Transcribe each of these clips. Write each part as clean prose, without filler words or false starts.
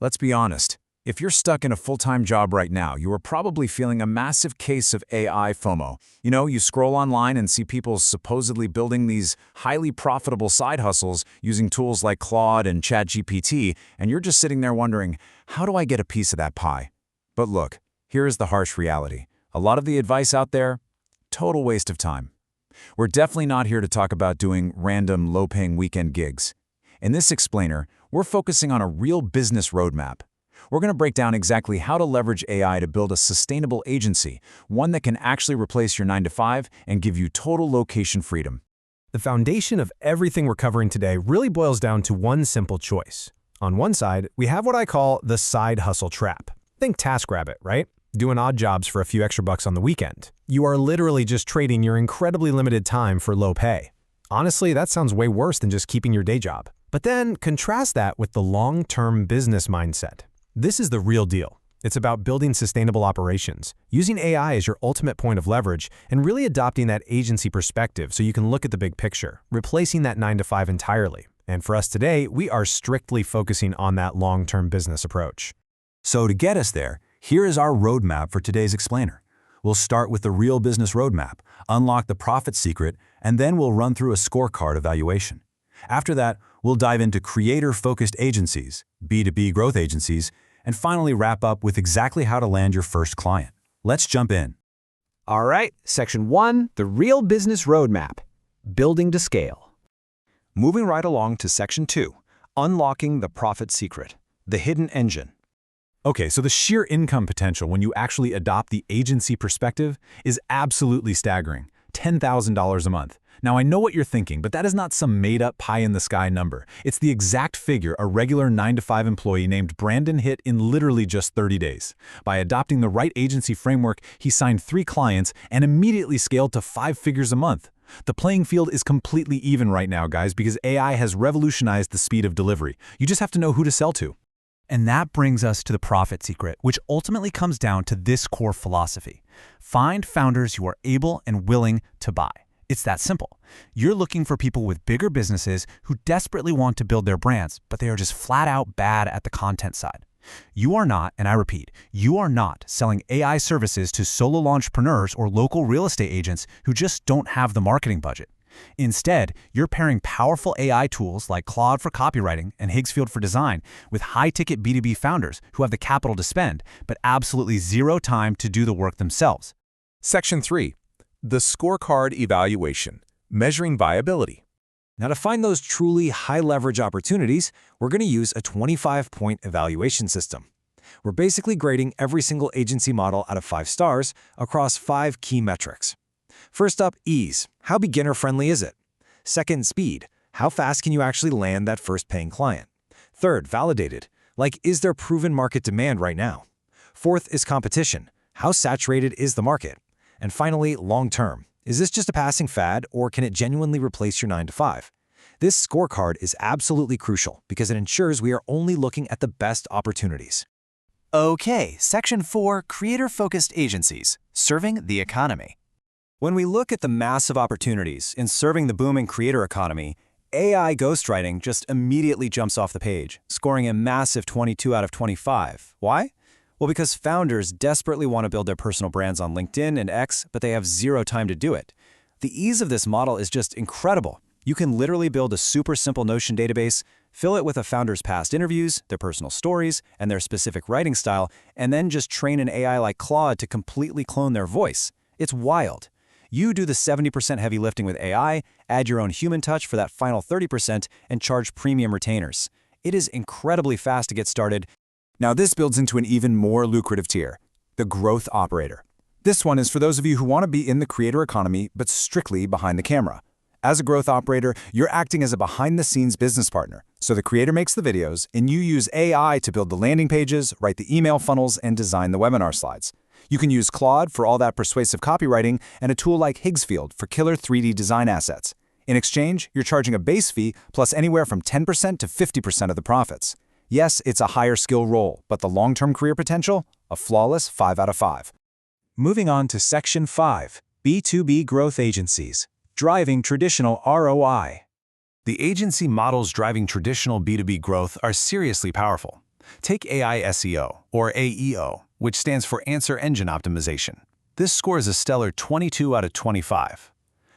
Let's be honest. If you're stuck in a full-time job right now, you are probably feeling a massive case of AI FOMO. You scroll online and see people supposedly building these highly profitable side hustles using tools like Claude and ChatGPT, and you're just sitting there wondering, how do I get a piece of that pie? But look, here is the harsh reality. A lot of the advice out there, total waste of time. We're definitely not here to talk about doing random low-paying weekend gigs. In this explainer, we're focusing on a real business roadmap. We're going to break down exactly how to leverage AI to build a sustainable agency, one that can actually replace your 9-to-5 and give you total location freedom. The foundation of everything we're covering today really boils down to one simple choice. On one side, we have what I call the side hustle trap. Think TaskRabbit, right? Doing odd jobs for a few extra bucks on the weekend. You are literally just trading your incredibly limited time for low pay. Honestly, that sounds way worse than just keeping your day job. But then contrast that with the long-term business mindset. This is the real deal. It's about building sustainable operations, using AI as your ultimate point of leverage, and really adopting that agency perspective so you can look at the big picture, replacing that 9-to-5 entirely. And for us today, we are strictly focusing on that long-term business approach. So to get us there, here is our roadmap for today's explainer. We'll start with the real business roadmap, unlock the profit secret, and then we'll run through a scorecard evaluation. After that, we'll dive into creator-focused agencies, B2B growth agencies, and finally wrap up with exactly how to land your first client. Let's jump in. All right, Section 1, the real business roadmap, building to scale. Moving right along to Section 2, unlocking the profit secret, the hidden engine. Okay, so the sheer income potential when you actually adopt the agency perspective is absolutely staggering. $10,000 a month. Now, I know what you're thinking, but that is not some made-up pie-in-the-sky number. It's the exact figure a regular 9-to-5 employee named Brandon hit in literally just 30 days. By adopting the right agency framework, he signed 3 clients and immediately scaled to 5 figures a month. The playing field is completely even right now, guys, because AI has revolutionized the speed of delivery. You just have to know who to sell to. And that brings us to the profit secret, which ultimately comes down to this core philosophy. Find founders you are able and willing to buy. It's that simple. You're looking for people with bigger businesses who desperately want to build their brands, but they are just flat out bad at the content side. You are not, and I repeat, you are not selling AI services to solo entrepreneurs or local real estate agents who just don't have the marketing budget. Instead, you're pairing powerful AI tools like Claude for copywriting and Higsfield for design with high-ticket B2B founders who have the capital to spend, but absolutely zero time to do the work themselves. Section 3. The scorecard evaluation, measuring viability. Now, to find those truly high-leverage opportunities, we're going to use a 25-point evaluation system. We're basically grading every single agency model out of 5 stars across 5 key metrics. First up, ease. How beginner-friendly is it? Second, speed. How fast can you actually land that first paying client? Third, validated. Like, is there proven market demand right now? Fourth is competition. How saturated is the market? And finally, long-term. Is this just a passing fad, or can it genuinely replace your 9-to-5? This scorecard is absolutely crucial because it ensures we are only looking at the best opportunities. Okay, Section 4, creator-focused agencies, serving the economy. When we look at the massive opportunities in serving the booming creator economy, AI ghostwriting just immediately jumps off the page, scoring a massive 22 out of 25. Why? Well, because founders desperately want to build their personal brands on LinkedIn and X, but they have zero time to do it. The ease of this model is just incredible. You can literally build a super simple Notion database, fill it with a founder's past interviews, their personal stories, and their specific writing style, and then just train an AI like Claude to completely clone their voice. It's wild. You do the 70% heavy lifting with AI, add your own human touch for that final 30%, and charge premium retainers. It is incredibly fast to get started. Now, this builds into an even more lucrative tier, the growth operator. This one is for those of you who want to be in the creator economy, but strictly behind the camera. As a growth operator, you're acting as a behind-the-scenes business partner. So the creator makes the videos, and you use AI to build the landing pages, write the email funnels, and design the webinar slides. You can use Claude for all that persuasive copywriting and a tool like Higsfield for killer 3D design assets. In exchange, you're charging a base fee plus anywhere from 10% to 50% of the profits. Yes, it's a higher skill role, but the long-term career potential? A flawless 5 out of 5. Moving on to Section 5, B2B growth agencies, driving traditional ROI. The agency models driving traditional B2B growth are seriously powerful. Take AI SEO, or AEO, which stands for Answer Engine Optimization. This scores a stellar 22 out of 25.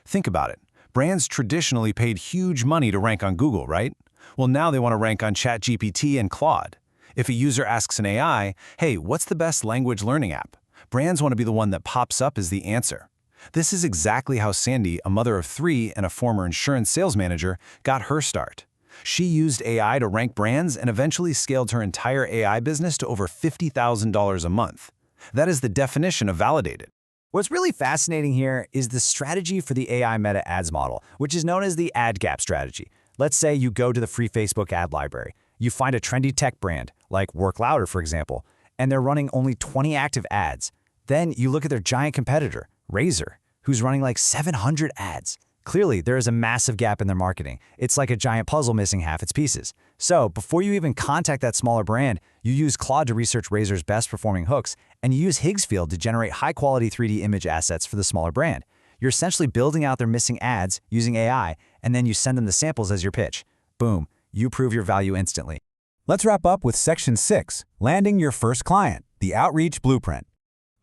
Think about it. Brands traditionally paid huge money to rank on Google, right? Well, now they want to rank on ChatGPT and Claude. If a user asks an AI, hey, what's the best language learning app? Brands want to be the one that pops up as the answer. This is exactly how Sandy, a mother of 3 and a former insurance sales manager, got her start. She used AI to rank brands and eventually scaled her entire AI business to over $50,000 a month. That is the definition of validated. What's really fascinating here is the strategy for the AI meta ads model, which is known as the ad gap strategy. Let's say you go to the free Facebook ad library. You find a trendy tech brand, like Work Louder, for example, and they're running only 20 active ads. Then you look at their giant competitor, Razor, who's running like 700 ads. Clearly, there is a massive gap in their marketing. It's like a giant puzzle missing half its pieces. So before you even contact that smaller brand, you use Claude to research Razor's best performing hooks, and you use Higsfield to generate high-quality 3D image assets for the smaller brand. You're essentially building out their missing ads using AI, and then you send them the samples as your pitch. Boom, you prove your value instantly. Let's wrap up with Section 6, landing your first client, the outreach blueprint.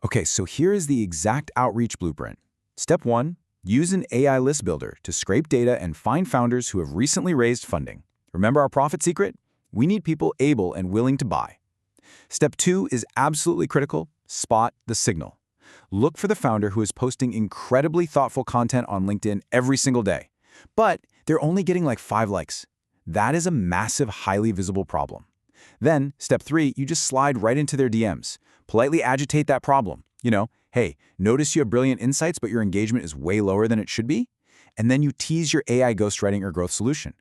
Okay, so here is the exact outreach blueprint. Step 1. Use an AI list builder to scrape data and find founders who have recently raised funding. Remember our profit secret? We need people able and willing to buy. Step 2 is absolutely critical. Spot the signal. Look for the founder who is posting incredibly thoughtful content on LinkedIn every single day, but they're only getting like 5 likes. That is a massive, highly visible problem. Then, step 3, you just slide right into their DMs. Politely agitate that problem. Hey, notice you have brilliant insights, but your engagement is way lower than it should be? And then you tease your AI ghostwriting or growth solution.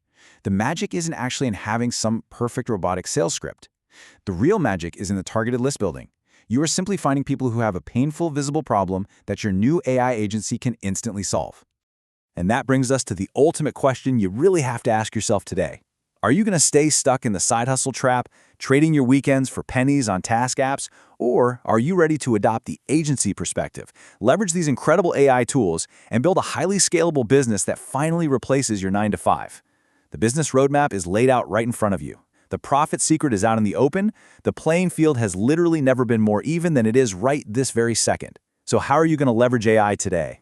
The magic isn't actually in having some perfect robotic sales script. The real magic is in the targeted list building. You are simply finding people who have a painful, visible problem that your new AI agency can instantly solve. And that brings us to the ultimate question you really have to ask yourself today. Are you going to stay stuck in the side hustle trap, trading your weekends for pennies on task apps, or are you ready to adopt the agency perspective, leverage these incredible AI tools, and build a highly scalable business that finally replaces your 9-to-5? The business roadmap is laid out right in front of you. The profit secret is out in the open. The playing field has literally never been more even than it is right this very second. So how are you going to leverage AI today?